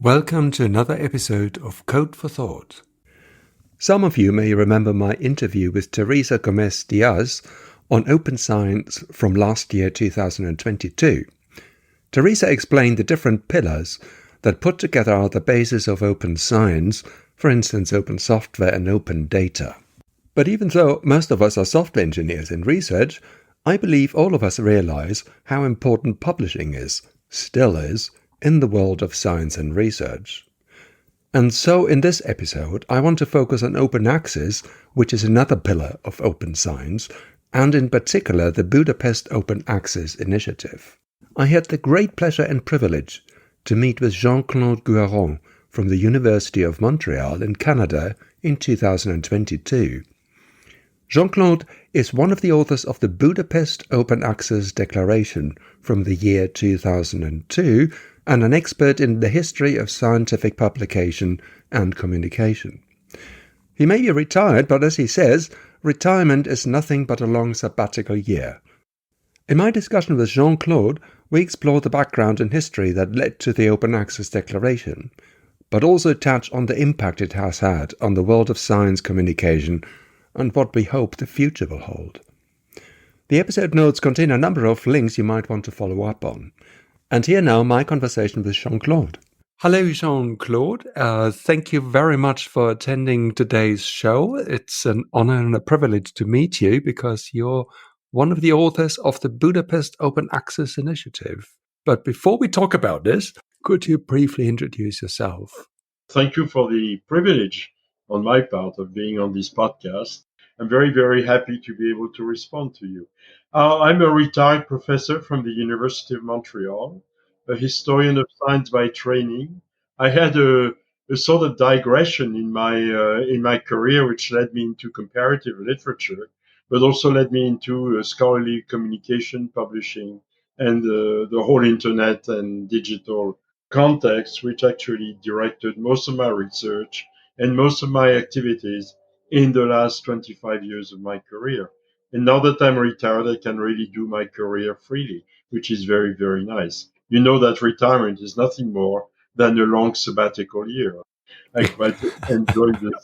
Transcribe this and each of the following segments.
Welcome to another episode of Code for Thought. Some of you may remember my interview with Teresa Gomez-Diaz on open science from last year, 2022. Teresa explained the different pillars that put together are the basis of open science, for instance, open software and open data. But even though most of us are software engineers in research, I believe all of us realize how important publishing is, still is, in the world of science and research. And so in this episode, I want to focus on open access, which is another pillar of open science, and in particular the Budapest Open Access Initiative. I had the great pleasure and privilege to meet with Jean-Claude Guedon from the University of Montreal in Canada in 2022. Jean-Claude is one of the authors of the Budapest Open Access Declaration from the year 2002 and an expert in the history of scientific publication and communication. He may be retired, but as he says, retirement is nothing but a long sabbatical year. In my discussion with Jean-Claude, we explore the background and history that led to the Open Access Declaration, but also touch on the impact it has had on the world of science communication and what we hope the future will hold. The episode notes contain a number of links you might want to follow up on. And here now my conversation with Jean-Claude. Hello, Jean-Claude. Thank you very much for attending today's show. It's an honor and a privilege to meet you because you're one of the authors of the Budapest Open Access Initiative. But before we talk about this, could you briefly introduce yourself? Thank you for the privilege on my part of being on this podcast. I'm very, very happy to be able to respond to you. I'm a retired professor from the University of Montreal, a historian of science by training. I had a sort of digression in my career, which led me into comparative literature, but also led me into scholarly communication, publishing, and the whole internet and digital context, which actually directed most of my research and most of my activities in the last 25 years of my career. And now that I'm retired, I can really do my career freely, which is very, very nice. You know that retirement is nothing more than a long sabbatical year. I quite enjoy this.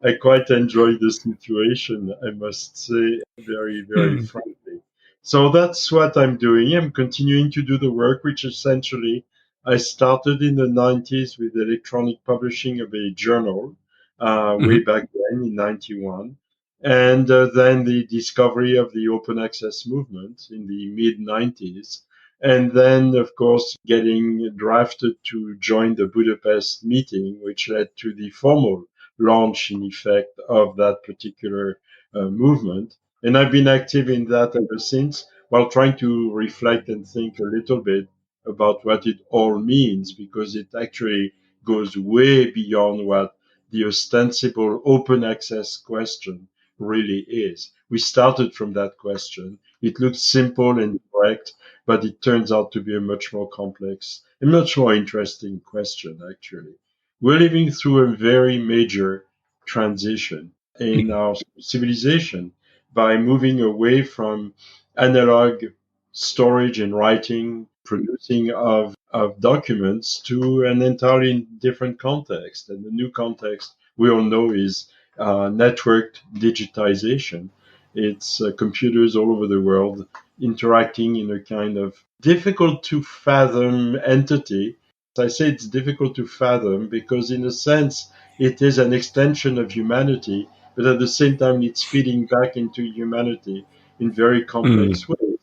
I quite enjoy the situation, I must say, very, very frankly. So that's what I'm doing. I'm continuing to do the work, which essentially I started in the 90s with electronic publishing of a journal, way back then in 91. And then the discovery of the open access movement in the mid 90s. And then, of course, getting drafted to join the Budapest meeting, which led to the formal launch, in effect, of that particular movement. And I've been active in that ever since, while trying to reflect and think a little bit about what it all means, because it actually goes way beyond what the ostensible open access question really is. We started from that question. It looks simple and direct, but it turns out to be a much more complex and much more interesting question, actually. We're living through a very major transition in our civilization by moving away from analog storage and writing, producing of documents to an entirely different context. And the new context we all know is networked digitization. It's computers all over the world interacting in a kind of difficult to fathom entity. I say it's difficult to fathom because in a sense it is an extension of humanity, but at the same time it's feeding back into humanity in very complex ways.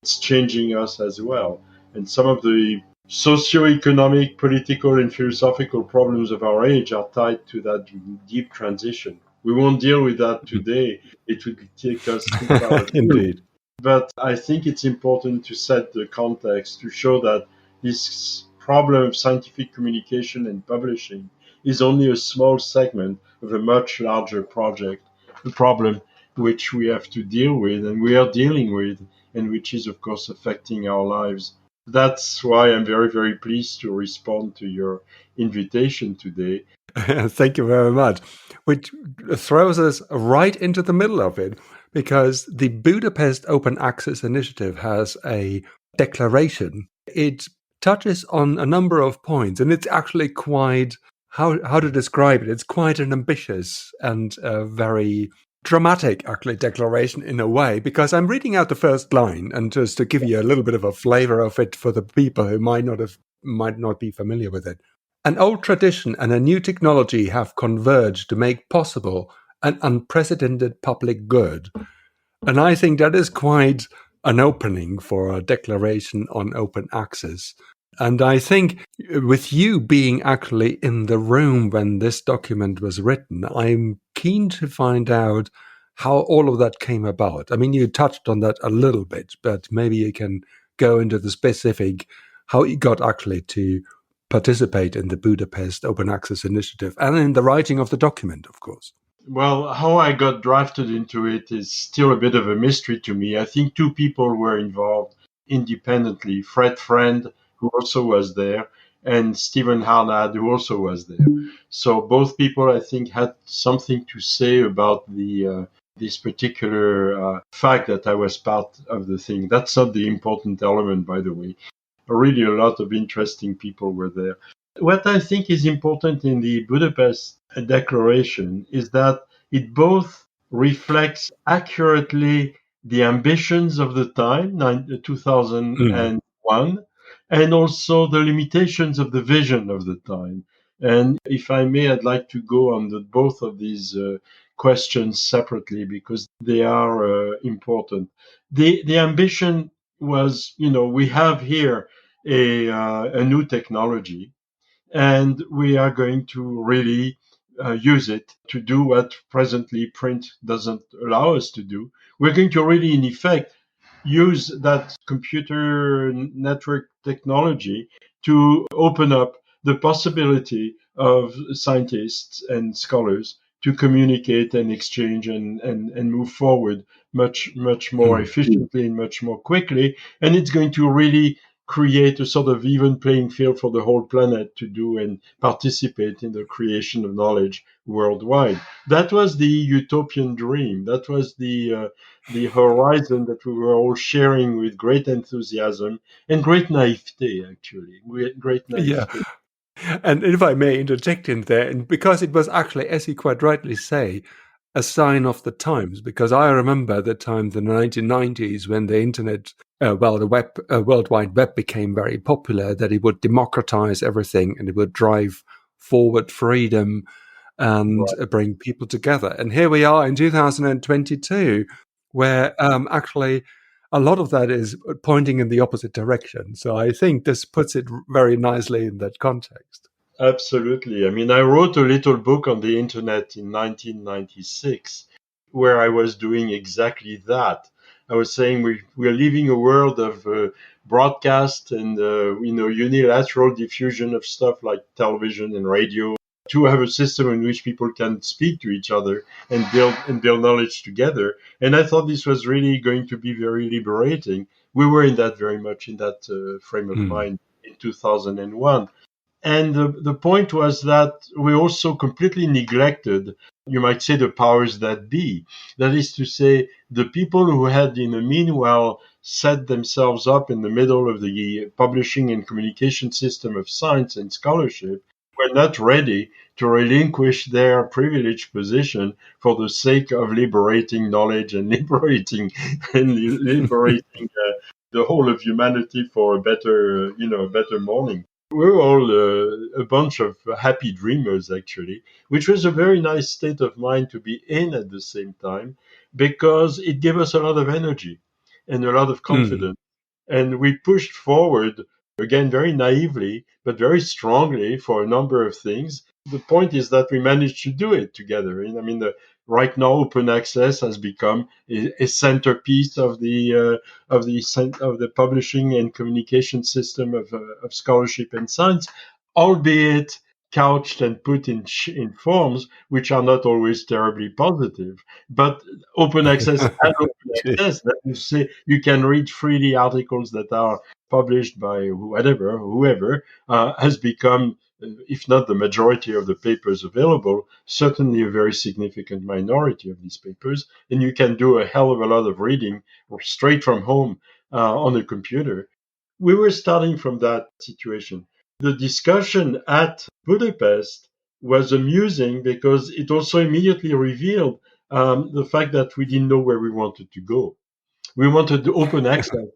It's changing us as well. And some of the socio-economic, political, and philosophical problems of our age are tied to that deep transition. We won't deal with that today. It would take us too far. Indeed. But I think it's important to set the context to show that this problem of scientific communication and publishing is only a small segment of a much larger project, a problem which we have to deal with and we are dealing with, and which is, of course, affecting our lives. That's why I'm very, very pleased to respond to your invitation today. Thank you very much. Which throws us right into the middle of it, because the Budapest Open Access Initiative has a declaration. It touches on a number of points, and it's actually quite how to describe it. It's quite an ambitious and very dramatic, actually, declaration in a way, because I'm reading out the first line, and just to give you a little bit of a flavor of it for the people who might not be familiar with it. An old tradition and a new technology have converged to make possible an unprecedented public good. And I think that is quite an opening for a declaration on open access. And I think with you being actually in the room when this document was written, I'm keen to find out how all of that came about. I mean, you touched on that a little bit, but maybe you can go into the specific, how you got actually to participate in the Budapest Open Access Initiative and in the writing of the document, of course. Well, how I got drafted into it is still a bit of a mystery to me. I think two people were involved independently, Fred Friend, who also was there, and Stephen Harnad, who also was there. So both people, I think, had something to say about the this particular fact that I was part of the thing. That's not the important element, by the way. Really, a lot of interesting people were there. What I think is important in the Budapest Declaration is that it both reflects accurately the ambitions of the time, 2001, and also the limitations of the vision of the time. And if I may, I'd like to go on both of these questions separately because they are important. The ambition was, we have here a new technology, and we are going to really use it to do what presently print doesn't allow us to do. We're going to really, in effect, use that computer network technology to open up the possibility of scientists and scholars to communicate and exchange and move forward much more efficiently and much more quickly. And it's going to really create a sort of even playing field for the whole planet to do and participate in the creation of knowledge worldwide. That was the utopian dream. That was the horizon that we were all sharing with great enthusiasm and great naivete, actually. Great Yeah. naivete. And if I may interject in there, and because it was actually, as you quite rightly say, a sign of the times, because I remember the time, the 1990s, when the internet, the web, World Wide Web became very popular, that it would democratize everything and it would drive forward freedom and Right. bring people together. And here we are in 2022, where actually a lot of that is pointing in the opposite direction. So I think this puts it very nicely in that context. Absolutely. I mean, I wrote a little book on the internet in 1996 where I was doing exactly that. I was saying we're living a world of broadcast and unilateral diffusion of stuff like television and radio, to have a system in which people can speak to each other and build knowledge together. And I thought this was really going to be very liberating. We were in that very much in that frame of Mm. mind in 2001. And the point was that we also completely neglected, you might say, the powers that be. That is to say, the people who had, in the meanwhile, set themselves up in the middle of the publishing and communication system of science and scholarship were not ready to relinquish their privileged position for the sake of liberating knowledge and liberating the whole of humanity for a better morning. We're all a bunch of happy dreamers, actually, which was a very nice state of mind to be in at the same time, because it gave us a lot of energy and a lot of Mm. confidence. And we pushed forward, again, very naively, but very strongly for a number of things. The point is that we managed to do it together. And I mean, right now, open access has become a centerpiece of the publishing and communication system of scholarship and science, albeit couched and put in forms which are not always terribly positive. But open access and open access, that you say you can read freely articles that are published by whoever, has become, if not the majority of the papers available, certainly a very significant minority of these papers. And you can do a hell of a lot of reading straight from home on a computer. we were starting from that situation. The discussion at Budapest was amusing because it also immediately revealed the fact that we didn't know where we wanted to go. We wanted open access,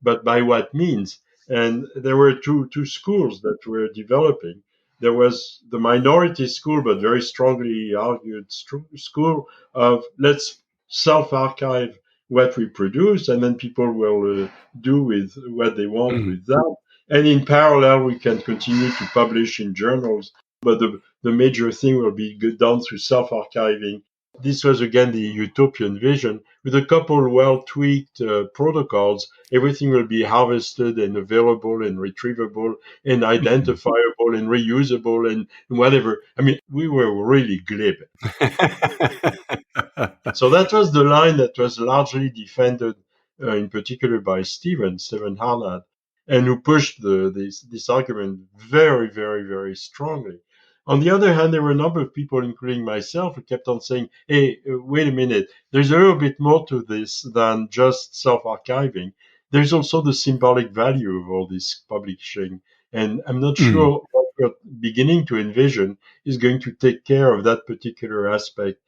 but by what means? And there were two schools that were developing. There was the minority school, but very strongly argued school of let's self-archive what we produce, and then people will do with what they want Mm. with that. And in parallel, we can continue to publish in journals, but the major thing will be done through self-archiving. This was again the utopian vision with a couple well tweaked protocols. Everything will be harvested and available and retrievable and Mm. identifiable and reusable and whatever. I mean, we were really glib. So that was the line that was largely defended, in particular by Stephen Harnad, and who pushed this argument very, very, very strongly. On the other hand, there were a number of people, including myself, who kept on saying, hey, wait a minute, there's a little bit more to this than just self-archiving. There's also the symbolic value of all this publishing. And I'm not Mm. sure what we're beginning to envision is going to take care of that particular aspect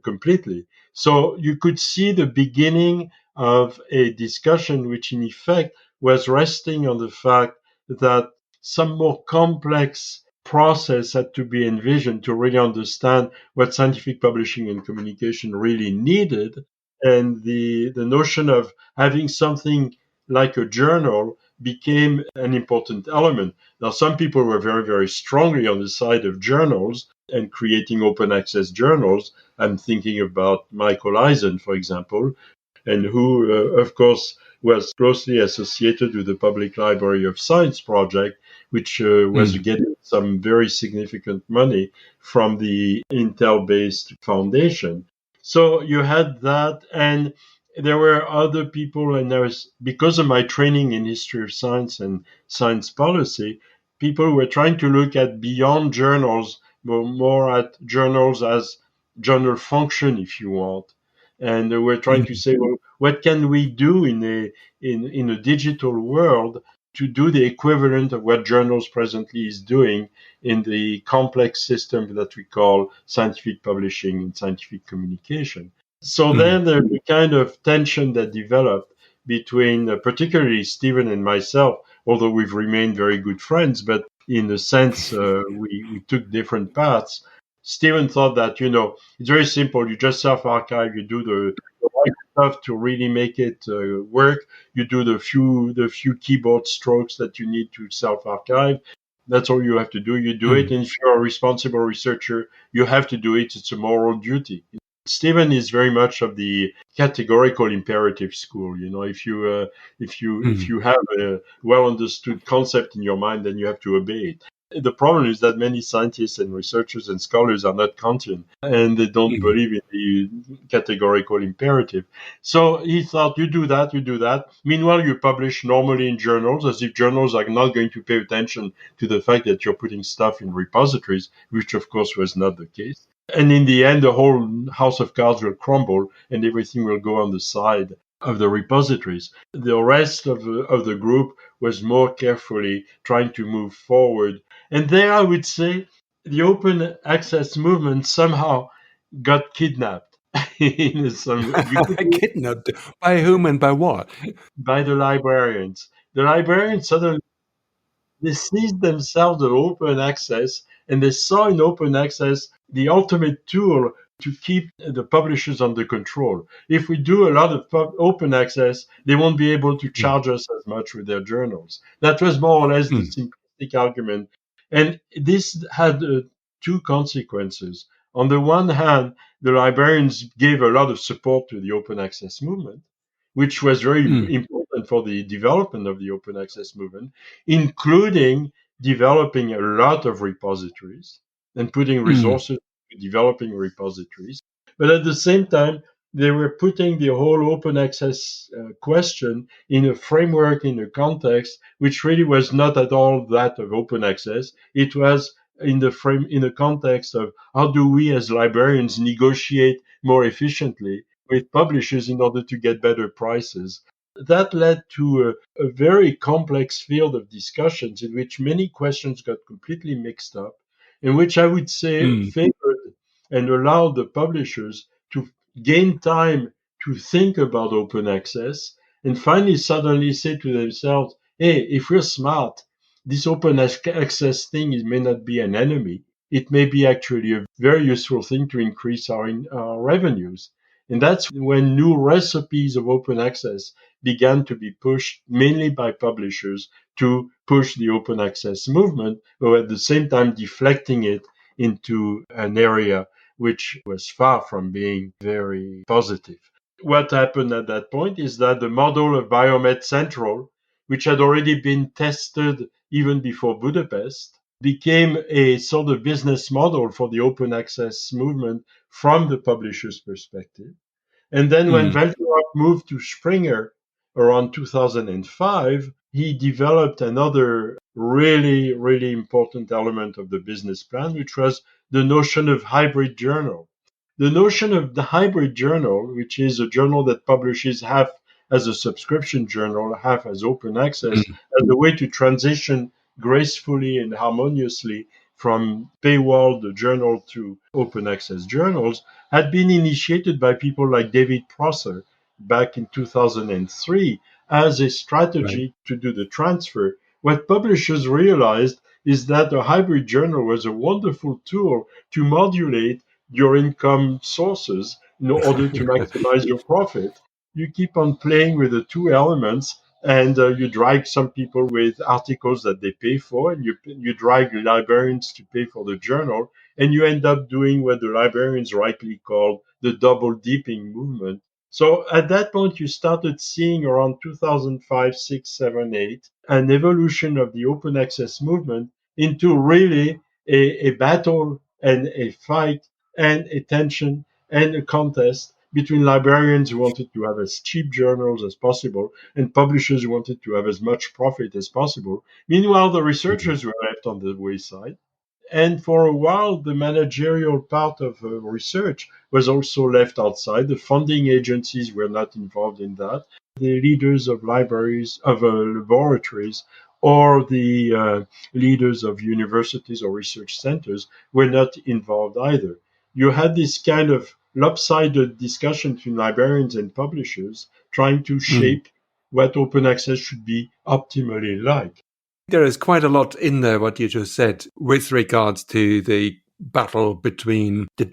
completely. So you could see the beginning of a discussion which in effect was resting on the fact that some more complex process had to be envisioned to really understand what scientific publishing and communication really needed. And the notion of having something like a journal became an important element. Now, some people were very, very strongly on the side of journals and creating open access journals. I'm thinking about Michael Eisen, for example, and who, of course, was closely associated with the Public Library of Science project, which was Mm. getting some very significant money from the Intel-based foundation. So you had that, and there were other people, and there was, because of my training in history of science and science policy, people were trying to look at beyond journals, more at journals as journal function, if you want. And we're trying to Mm. say, well, what can we do in a digital world to do the equivalent of what journals presently is doing in the complex system that we call scientific publishing and scientific communication. So Mm. then there's a kind of tension that developed between particularly Stephen and myself, although we've remained very good friends, but in a sense, we took different paths. Stephen thought that, it's very simple. You just self-archive, you do the right stuff to really make it work. You do the few keyboard strokes that you need to self-archive. That's all you have to do. You do it. Mm. And if you're a responsible researcher, you have to do it. It's a moral duty. Stephen is very much of the categorical imperative school. If Mm. you have a well understood concept in your mind, then you have to obey it. The problem is that many scientists and researchers and scholars are not Kantian and they don't Mm. believe in the categorical imperative. So he thought, you do that, you do that. Meanwhile, you publish normally in journals as if journals are not going to pay attention to the fact that you're putting stuff in repositories, which of course was not the case. And in the end, the whole house of cards will crumble and everything will go on the side of the repositories. The rest of the group was more carefully trying to move forward. And there, I would say, the open access movement somehow got kidnapped. In some, you could Kidnapped by whom and by what? by the librarians. The librarians suddenly they seized themselves of open access and they saw in open access the ultimate tool to keep the publishers under control. If we do a lot of open access, they won't be able to Mm. charge us as much with their journals. That was more or less the Mm. simplistic argument. And this had two consequences. On the one hand, the librarians gave a lot of support to the open access movement, which was very Mm. important for the development of the open access movement, including developing a lot of repositories and putting Mm. resources to developing repositories. But at the same time, they were putting the whole open access question in a framework, in a context, which really was not at all that of open access. It was in the context of how do we as librarians negotiate more efficiently with publishers in order to get better prices. That led to a very complex field of discussions in which many questions got completely mixed up, in which I would say Mm. favored and allowed the publishers to gain time to think about open access and finally suddenly say to themselves, hey, if we're smart, this access thing may not be an enemy. It may be actually a very useful thing to increase our revenues. And that's when new recipes of open access began to be pushed mainly by publishers to push the open access movement, but at the same time deflecting it into an area which was far from being very positive. What happened at that point is that the model of Biomed Central, which had already been tested even before Budapest, became a sort of business model for the open access movement from the publisher's perspective. And then when Mm. Welterop moved to Springer around 2005, he developed another really, really important element of the business plan, which was the notion of hybrid journal. The notion of the hybrid journal, which is a journal that publishes half as a subscription journal, half as open access, Mm. as a way to transition gracefully and harmoniously from paywalled journal to open access journals, had been initiated by people like David Prosser back in 2003 as a Right. strategy to do the transfer. What publishers realized is that a hybrid journal was a wonderful tool to modulate your income sources in order to maximize your profit. You keep on playing with the two elements, and you drag some people with articles that they pay for, and you drag librarians to pay for the journal, and you end up doing what the librarians rightly call the double dipping movement. So at that point, you started seeing around 2005, 6, 7, 8, an evolution of the open access movement into really a battle and a fight and a tension and a contest between librarians who wanted to have as cheap journals as possible and publishers who wanted to have as much profit as possible. Meanwhile, the Mm. researchers were left on the wayside. And for a while, the managerial part of research was also left outside. The funding agencies were not involved in that. The leaders of libraries, of laboratories, or the leaders of universities or research centers were not involved either. You had this kind of lopsided discussion between librarians and publishers trying to Mm. shape what open access should be optimally like. There is quite a lot in there, what you just said, with regards to the battle between the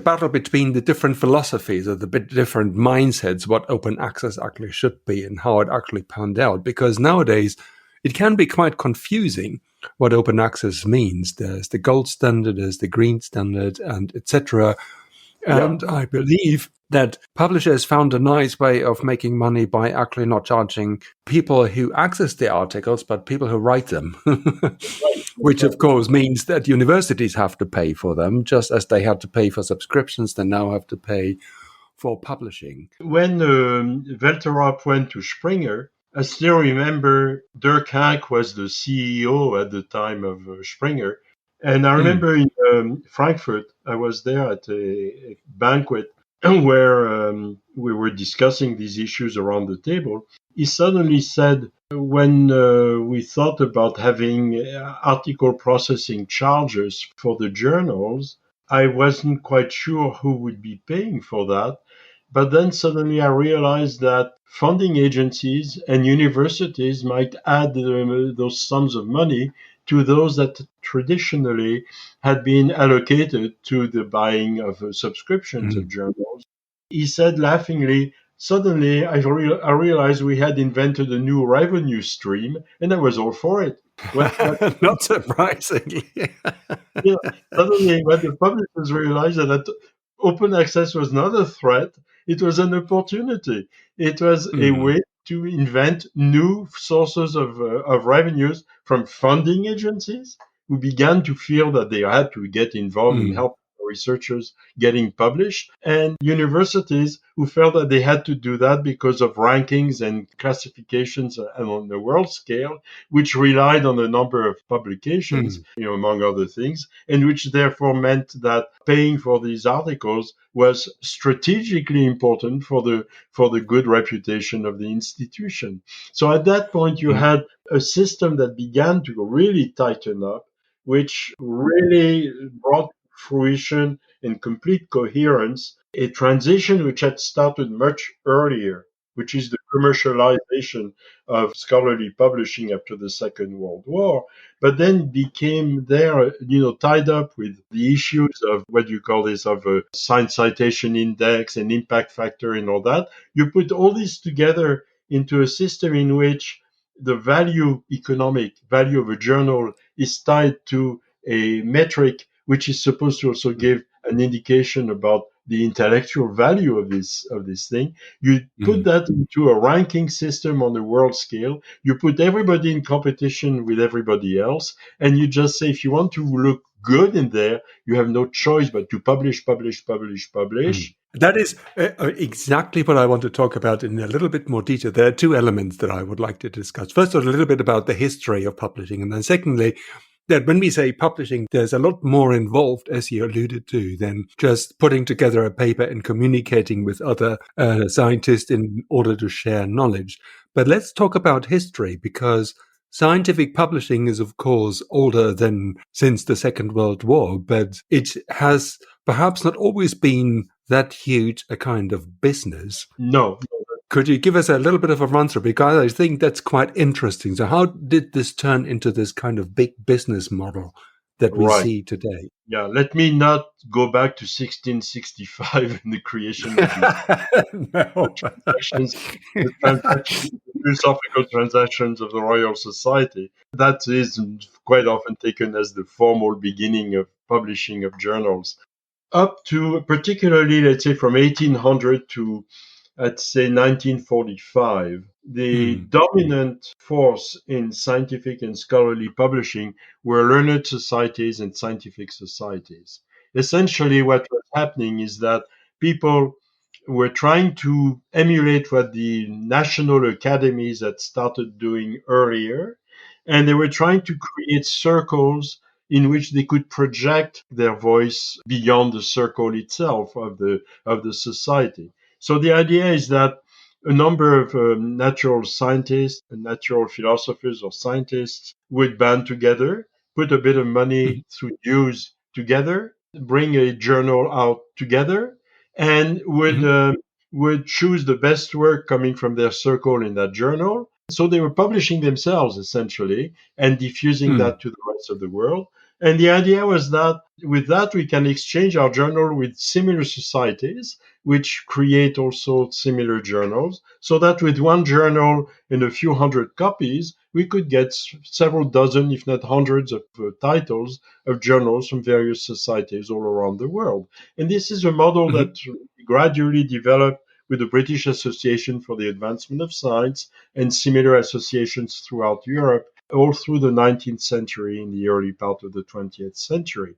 battle between the different philosophies or the different mindsets, what open access actually should be and how it actually panned out. Because nowadays, it can be quite confusing what open access means. There's the gold standard, there's the green standard, and etc. Yeah. And I believe that publishers found a nice way of making money by actually not charging people who access the articles, but people who write them, which of course means that universities have to pay for them, just as they had to pay for subscriptions, they now have to pay for publishing. When Welterop went to Springer, I still remember Dirk Hank was the CEO at the time of Springer. And I Mm. remember in Frankfurt, I was there at a banquet where we were discussing these issues around the table. He suddenly said, when we thought about having article processing charges for the journals, I wasn't quite sure who would be paying for that. But then suddenly I realized that funding agencies and universities might add those sums of money to those that traditionally had been allocated to the buying of subscriptions of Mm. journals. He said laughingly, suddenly I realized we had invented a new revenue stream, and I was all for it. What Not surprisingly. you know, suddenly when the publishers realized that open access was not a threat, it was an opportunity. It was a Mm. way to invent new sources of revenues from funding agencies who began to feel that they had to get involved in Mm. helping researchers getting published, and universities who felt that they had to do that because of rankings and classifications on the world scale, which relied on the number of publications, Mm. among other things, and which therefore meant that paying for these articles was strategically important for the good reputation of the institution. So at that point, you Mm. had a system that began to really tighten up, which really brought fruition in complete coherence a transition which had started much earlier, which is the commercialization of scholarly publishing after the Second World War, but then became there, tied up with the issues of what you call this, of a science citation index and impact factor and all that. You put all this together into a system in which the economic value of a journal is tied to a metric which is supposed to also give an indication about the intellectual value of this thing. You put Mm. that into a ranking system on the world scale. You put everybody in competition with everybody else, and you just say if you want to look good in there, you have no choice but to publish, publish, publish, Mm. publish. That is exactly what I want to talk about in a little bit more detail. There are two elements that I would like to discuss. First, a little bit about the history of publishing, and then secondly, that when we say publishing, there's a lot more involved, as you alluded to, than just putting together a paper and communicating with other scientists in order to share knowledge. But let's talk about history, because scientific publishing is, of course, older than since the Second World War, but it has perhaps not always been that huge a kind of business. No, Could you give us a little bit of a run through? Because I think that's quite interesting. So how did this turn into this kind of big business model that we right. see today? Yeah, let me not go back to 1665 and the creation of the No. transactions, the philosophical transactions of the Royal Society. That is quite often taken as the formal beginning of publishing of journals. Up to particularly, let's say, from 1800 to, let's say, 1945, the Mm, dominant force in scientific and scholarly publishing were learned societies and scientific societies. Essentially, what was happening is that people were trying to emulate what the national academies had started doing earlier, and they were trying to create circles in which they could project their voice beyond the circle itself of the society. So the idea is that a number of natural scientists and natural philosophers or scientists would band together, put a bit of money mm, through dues together, bring a journal out together, and mm, would choose the best work coming from their circle in that journal. So they were publishing themselves essentially and diffusing mm, that to the rest of the world. And the idea was that with that we can exchange our journal with similar societies, which create also similar journals, so that with one journal and a few hundred copies, we could get several dozen, if not hundreds, of titles of journals from various societies all around the world. And this is a model mm, that gradually developed with the British Association for the Advancement of Science and similar associations throughout Europe, all through the 19th century and the early part of the 20th century.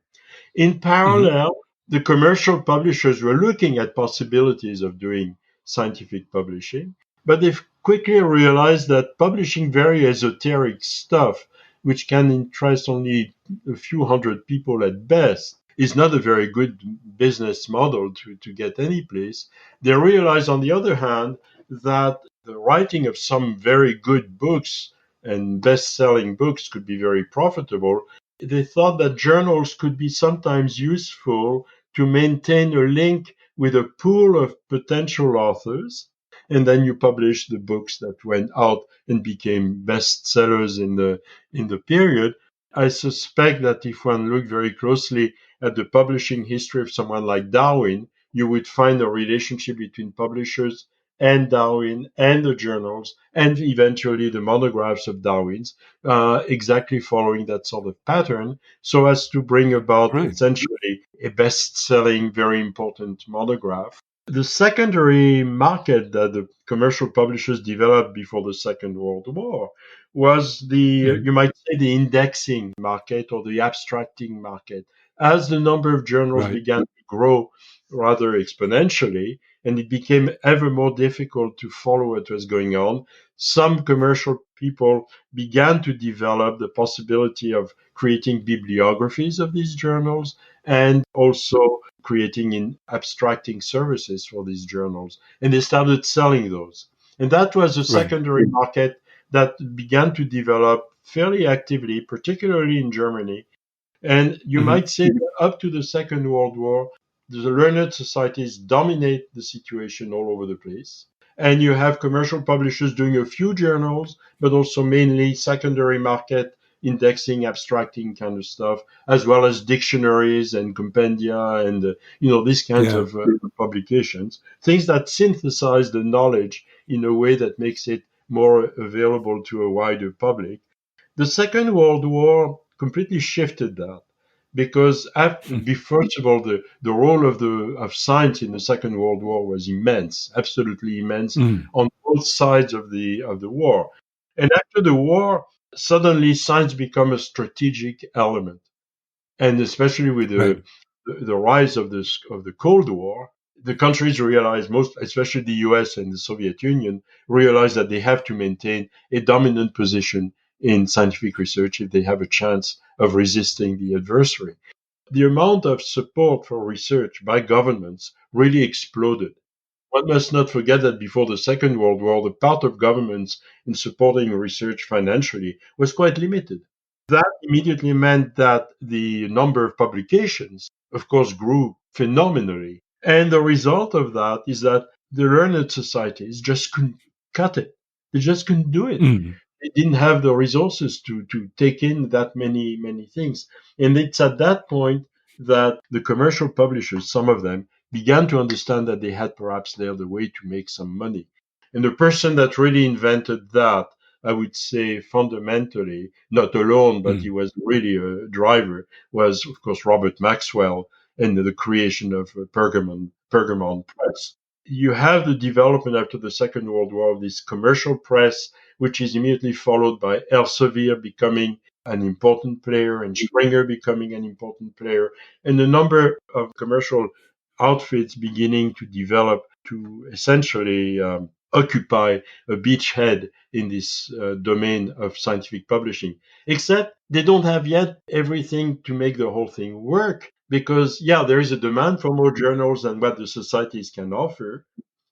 In mm, parallel, the commercial publishers were looking at possibilities of doing scientific publishing, but they've quickly realized that publishing very esoteric stuff, which can interest only a few hundred people at best, is not a very good business model to get any place. They realized, on the other hand, that the writing of some very good books and best selling books could be very profitable. They thought that journals could be sometimes useful to maintain a link with a pool of potential authors. And then you publish the books that went out and became bestsellers in the period. I suspect that if one looked very closely at the publishing history of someone like Darwin, you would find a relationship between publishers and Darwin and the journals and eventually the monographs of Darwin's, exactly following that sort of pattern, so as to bring about right. essentially a best-selling, very important monograph. The secondary market that the commercial publishers developed before the Second World War was Mm, you might say, the indexing market or the abstracting market. as the number of journals Right. began to grow rather exponentially, and it became ever more difficult to follow what was going on, some commercial people began to develop the possibility of creating bibliographies of these journals and also creating in abstracting services for these journals. And they started selling those. And that was a Right. secondary market that began to develop fairly actively, particularly in Germany. And you Hmm. might say that up to the Second World War, the learned societies dominate the situation all over the place. And you have commercial publishers doing a few journals, but also mainly secondary market indexing, abstracting kind of stuff, as well as dictionaries and compendia and these kinds Yeah. of publications, things that synthesize the knowledge in a way that makes it more available to a wider public. The Second World War completely shifted that because first of all, the role of science in the Second World War was immense, absolutely immense Mm. on both sides of the war. And after the war, suddenly science became a strategic element, and especially with Right. the rise of the Cold War, the countries realized, most especially the US and the Soviet Union, realized that they have to maintain a dominant position in scientific research if they have a chance of resisting the adversary. The amount of support for research by governments really exploded. One must not forget that before the Second World War, the part of governments in supporting research financially was quite limited. That immediately meant that the number of publications, of course, grew phenomenally. And the result of that is that the learned societies just couldn't cut it. They just couldn't do it. Mm. They didn't have the resources to take in that many things. And it's at that point that the commercial publishers, some of them, began to understand that they had perhaps there the way to make some money. And the person that really invented that, I would say fundamentally, not alone, but he Mm. was really a driver, was of course Robert Maxwell and the creation of Pergamon Press. You have the development after the Second World War of this commercial press, which is immediately followed by Elsevier becoming an important player and Springer becoming an important player, and a number of commercial outfits beginning to develop to essentially occupy a beachhead in this domain of scientific publishing. Except they don't have yet everything to make the whole thing work because, yeah, there is a demand for more journals than what the societies can offer,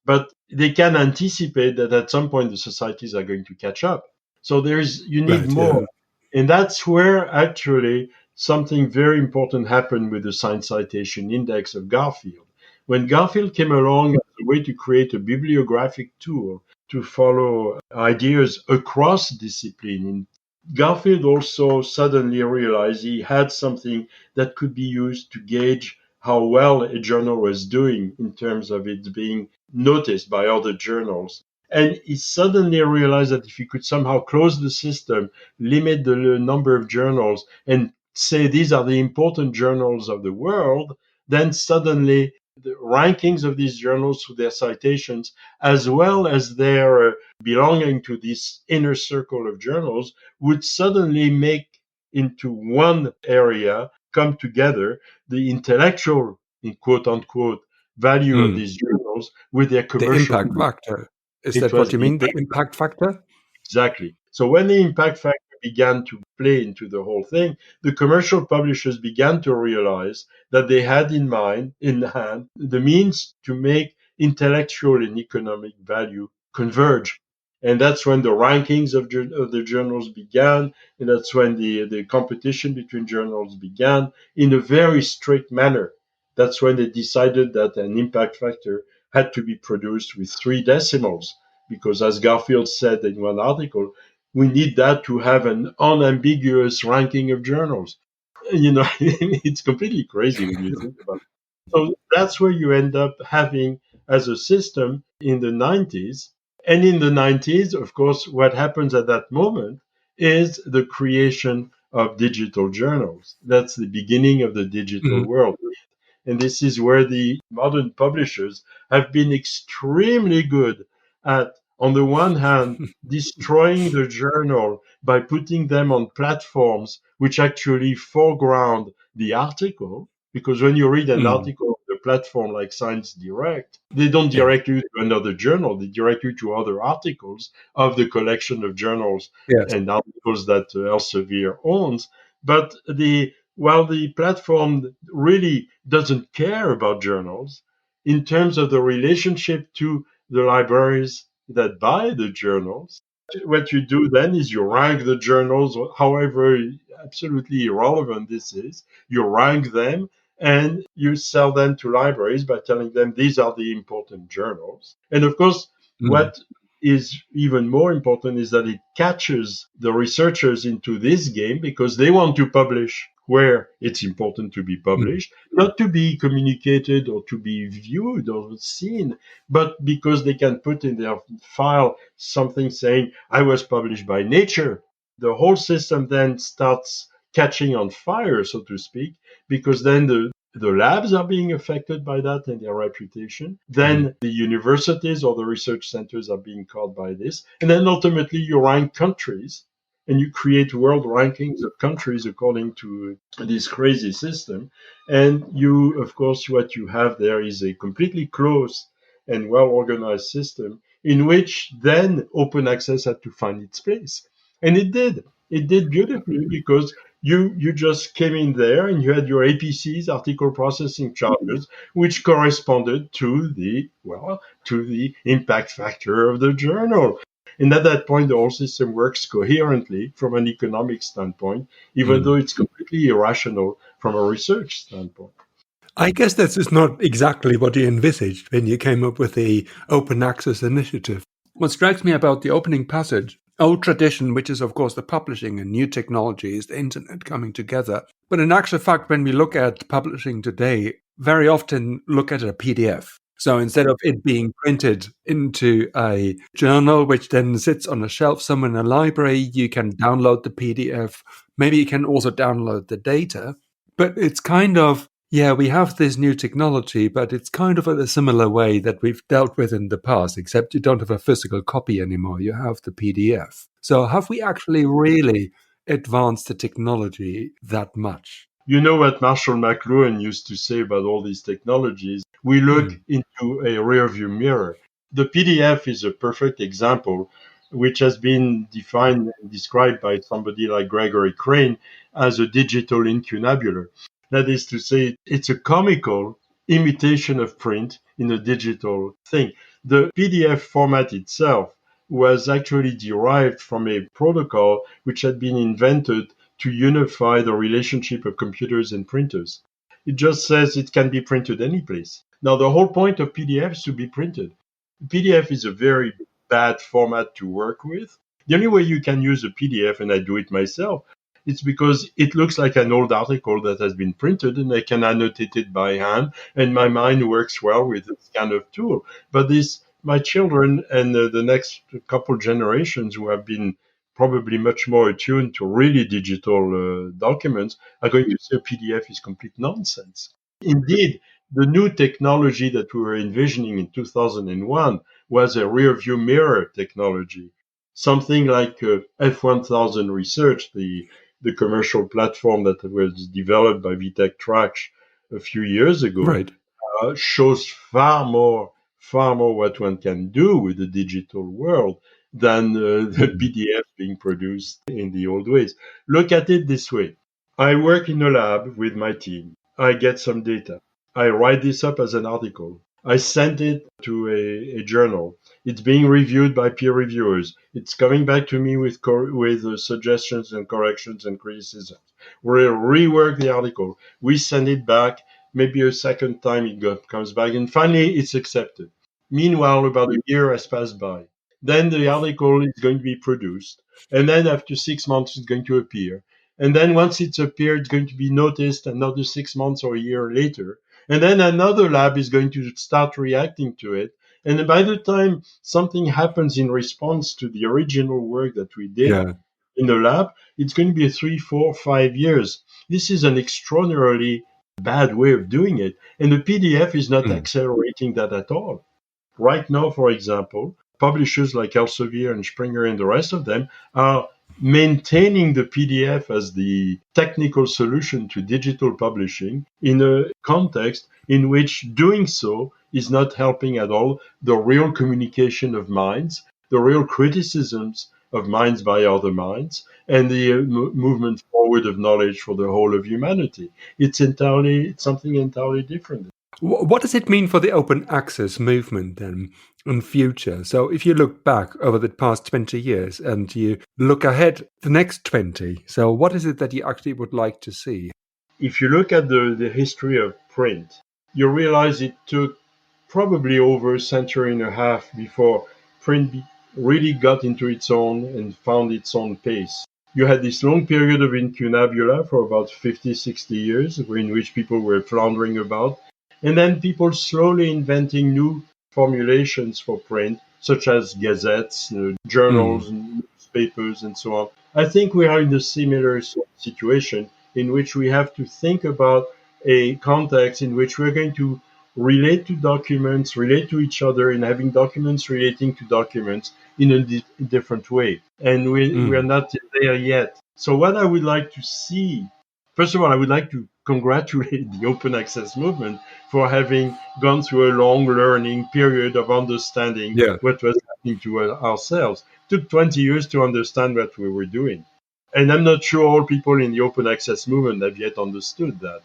but they can anticipate that at some point the societies are going to catch up. So you need Right. Yeah. more. And that's where actually something very important happened with the Science Citation Index of Garfield. When Garfield came along as a way to create a bibliographic tool to follow ideas across discipline, Garfield also suddenly realized he had something that could be used to gauge how well a journal was doing in terms of it being noticed by other journals. And he suddenly realized that if he could somehow close the system, limit the number of journals, and say these are the important journals of the world, then suddenly the rankings of these journals through their citations, as well as their belonging to this inner circle of journals, would suddenly make into one area come together the intellectual, in quote unquote, value of Mm. these journals with their The commercial. impact factor. Is It that was what you the mean? The impact factor? Exactly. So when the impact factor began to play into the whole thing, the commercial publishers began to realize that they had in hand, the means to make intellectual and economic value converge. And that's when the rankings of the journals began, and that's when the competition between journals began in a very strict manner. That's when they decided that an impact factor had to be produced with three decimals because as Garfield said in one article, we need that to have an unambiguous ranking of journals. It's completely crazy when you think about it. So that's where you end up having as a system in the 90s. And in the 90s, of course, what happens at that moment is the creation of digital journals. That's the beginning of the digital Mm. world. And this is where the modern publishers have been extremely good at, on the one hand, destroying the journal by putting them on platforms which actually foreground the article. Because when you read an article on the platform like Science Direct, they don't Yeah. direct you to another journal. They direct you to other articles of the collection of journals Yes. and articles that Elsevier owns. But while the platform really doesn't care about journals, in terms of the relationship to the libraries that buy the journals, what you do then is you rank the journals, however absolutely irrelevant this is, you rank them and you sell them to libraries by telling them these are the important journals. And of course, Mm. what is even more important is that it catches the researchers into this game because they want to publish where it's important to be Mm. published, not to be communicated or to be viewed or seen, but because they can put in their file something saying, I was published by Nature. The whole system then starts catching on fire, so to speak, because then the labs are being affected by that and their reputation. Mm. Then the universities or the research centers are being caught by this. And then ultimately you rank countries and you create world rankings of countries according to this crazy system. And you, of course, what you have there is a completely closed and well organized system in which then open access had to find its place. And it did. It did beautifully because you just came in there and you had your APCs, article processing charges, which corresponded to the impact factor of the journal. And at that point, the whole system works coherently from an economic standpoint, even though Mm. it's completely irrational from a research standpoint. I guess this is not exactly what you envisaged when you came up with the Open Access Initiative. What strikes me about the opening passage, old tradition, which is, of course, the publishing, and new technologies, the internet coming together. But in actual fact, when we look at publishing today, very often look at a PDF. So instead of it being printed into a journal, which then sits on a shelf somewhere in a library, you can download the PDF. Maybe you can also download the data. But it's kind of, yeah, we have this new technology, but it's kind of in a similar way that we've dealt with in the past, except you don't have a physical copy anymore. You have the PDF. So have we actually really advanced the technology that much? You know what Marshall McLuhan used to say about all these technologies? We look Mm. into a rearview mirror. The PDF is a perfect example, which has been defined and described by somebody like Gregory Crane as a digital incunabula. That is to say, it's a comical imitation of print in a digital thing. The PDF format itself was actually derived from a protocol which had been invented to unify the relationship of computers and printers. It just says it can be printed any place. Now, the whole point of PDF is to be printed. PDF is a very bad format to work with. The only way you can use a PDF, and I do it myself, it's because it looks like an old article that has been printed and I can annotate it by hand, and my mind works well with this kind of tool. But my children and the next couple generations who have been probably much more attuned to really digital documents are going to say PDF is complete nonsense. Indeed, the new technology that we were envisioning in 2001 was a rear view mirror technology, something like F1000 Research, the commercial platform that was developed by Vitek Trash a few years ago, Right. shows far more what one can do with the digital world than the Mm. PDF being produced in the old ways. Look at it this way. I work in a lab with my team. I get some data. I write this up as an article. I send it to a journal. It's being reviewed by peer reviewers. It's coming back to me with suggestions and corrections and criticisms. We rework the article. We send it back. Maybe a second time comes back, and finally it's accepted. Meanwhile, about a year has passed by. Then the article is going to be produced, and then after 6 months it's going to appear. And then once it's appeared, it's going to be noticed another 6 months or a year later. And then another lab is going to start reacting to it. And by the time something happens in response to the original work that we did Yeah. in the lab, it's going to be 3, 4, 5 years. This is an extraordinarily bad way of doing it. And the PDF is not Mm. accelerating that at all. Right now, for example, publishers like Elsevier and Springer and the rest of them are maintaining the PDF as the technical solution to digital publishing in a context in which doing so is not helping at all the real communication of minds, the real criticisms of minds by other minds, and the movement forward of knowledge for the whole of humanity. It's something entirely different. What does it mean for the open access movement then in future? So if you look back over the past 20 years and you look ahead the next 20, so what is it that you actually would like to see? If you look at the history of print, you realize it took probably over a century and a half before really got into its own and found its own pace. You had this long period of incunabula for about 50, 60 years in which people were floundering about, and then people slowly inventing new formulations for print, such as gazettes, Mm. journals, newspapers, and so on. I think we are in a similar sort of situation in which we have to think about a context in which we're going to relate to documents, relate to each other, and having documents relating to documents in a different way. And we are Mm. not there yet. So, what I would like to see, first of all, I would like to congratulate the open access movement for having gone through a long learning period of understanding Yeah. what was happening to ourselves. It took 20 years to understand what we were doing. And I'm not sure all people in the open access movement have yet understood that.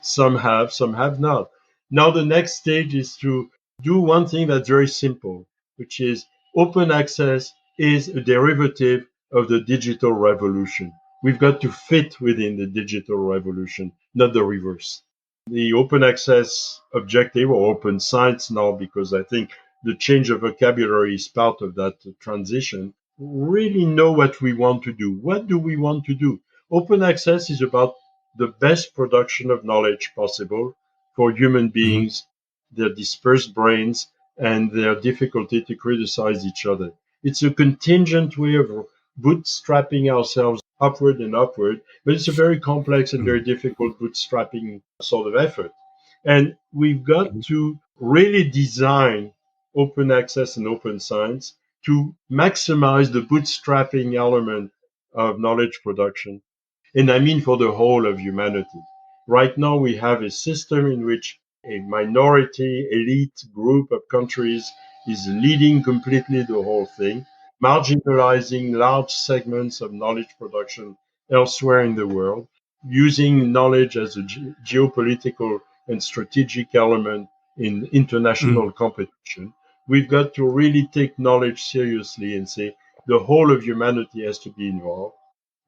Some have not. Now the next stage is to do one thing that's very simple, which is open access is a derivative of the digital revolution. We've got to fit within the digital revolution, not the reverse. The open access objective, or open science now, because I think the change of vocabulary is part of that transition, really know what we want to do. What do we want to do? Open access is about the best production of knowledge possible for human Mhm. beings, their dispersed brains, and their difficulty to criticize each other. It's a contingent way of bootstrapping ourselves upward and upward, but it's a very complex and very Mm. difficult bootstrapping sort of effort. And we've got Mhm. to really design open access and open science to maximize the bootstrapping element of knowledge production. And I mean for the whole of humanity. Right now, we have a system in which a minority, elite group of countries is leading completely the whole thing, marginalizing large segments of knowledge production elsewhere in the world, using knowledge as a geopolitical and strategic element in international Mm. competition. We've got to really take knowledge seriously and say the whole of humanity has to be involved.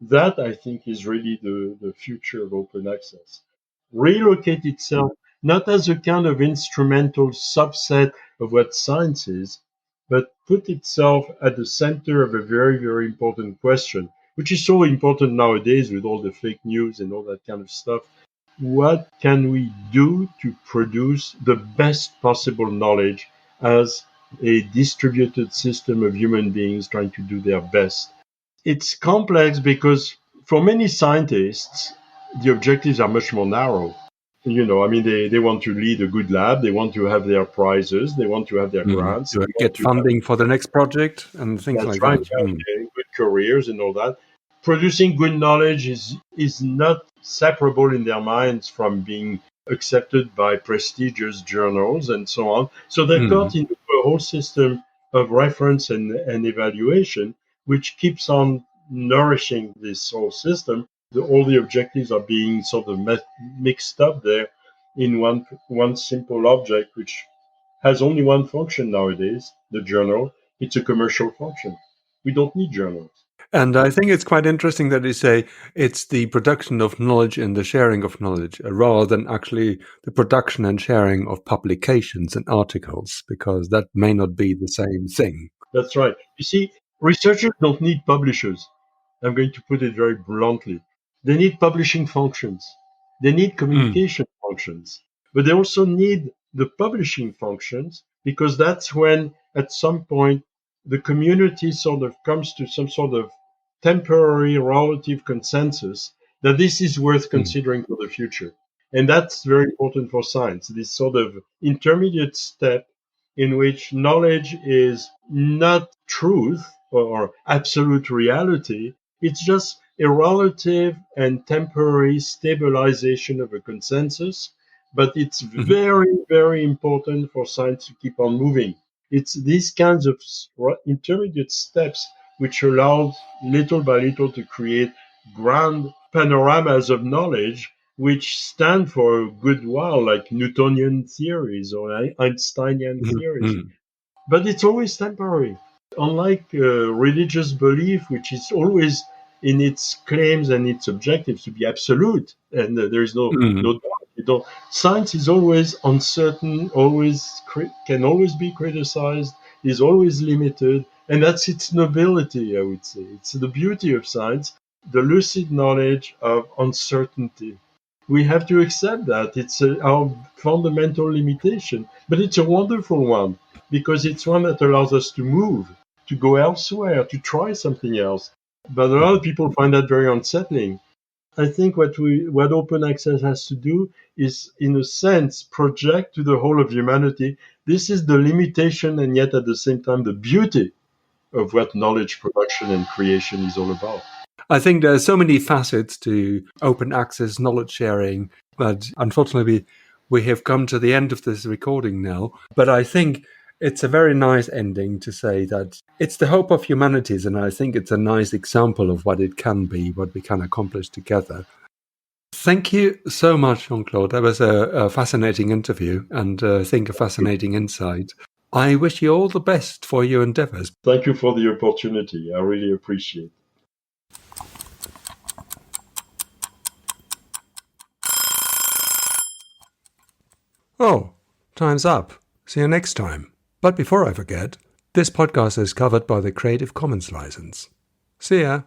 That, I think, is really the future of open access. Relocate itself not as a kind of instrumental subset of what science is, but put itself at the center of a very, very important question, which is so important nowadays with all the fake news and all that kind of stuff. What can we do to produce the best possible knowledge as a distributed system of human beings trying to do their best? It's complex because for many scientists, the objectives are much more narrow. I mean, they want to lead a good lab, they want to have their prizes, they want to have their Mm. grants, To they want get to have, funding for the next project and things that's like right, that. have Mm. good careers and all that. Producing good knowledge is not separable in their minds from being accepted by prestigious journals and so on. So they're caught Mm. into a whole system of reference and evaluation, which keeps on nourishing this whole system. All the objectives are being sort of mixed up there in one simple object, which has only one function nowadays, the journal. It's a commercial function. We don't need journals. And I think it's quite interesting that you say it's the production of knowledge and the sharing of knowledge rather than actually the production and sharing of publications and articles, because that may not be the same thing. That's right. You see, researchers don't need publishers. I'm going to put it very bluntly. They need publishing functions. They need Mm. communication functions. But they also need the publishing functions because that's when, at some point, the community sort of comes to some sort of temporary relative consensus that this is worth Mm. considering for the future. And that's very important for science, this sort of intermediate step in which knowledge is not truth or absolute reality, It's just a relative and temporary stabilization of a consensus, but it's Mhm. very, very important for science to keep on moving. It's these kinds of intermediate steps which allows little by little to create grand panoramas of knowledge which stand for a good while, like Newtonian theories or Einsteinian Mhm. theories. Mhm. But it's always temporary. Unlike religious belief, which is always in its claims and its objectives to be absolute, and there is no Mhm. doubt. Science is always uncertain, can always be criticized, is always limited, and that's its nobility. I would say it's the beauty of science, the lucid knowledge of uncertainty. We have to accept that it's our fundamental limitation, but it's a wonderful one because it's one that allows us to move, to go elsewhere, to try something else. But a lot of people find that very unsettling. I think what open access has to do is, in a sense, project to the whole of humanity. This is the limitation and yet at the same time the beauty of what knowledge production and creation is all about. I think there are so many facets to open access knowledge sharing, but unfortunately, we have come to the end of this recording now. But I think it's a very nice ending to say that it's the hope of humanities, and I think it's a nice example of what it can be, what we can accomplish together. Thank you so much, Jean-Claude. That was a fascinating interview and I think a fascinating insight. I wish you all the best for your endeavors. Thank you for the opportunity. I really appreciate it. Oh, time's up. See you next time. But before I forget, this podcast is covered by the Creative Commons license. See ya.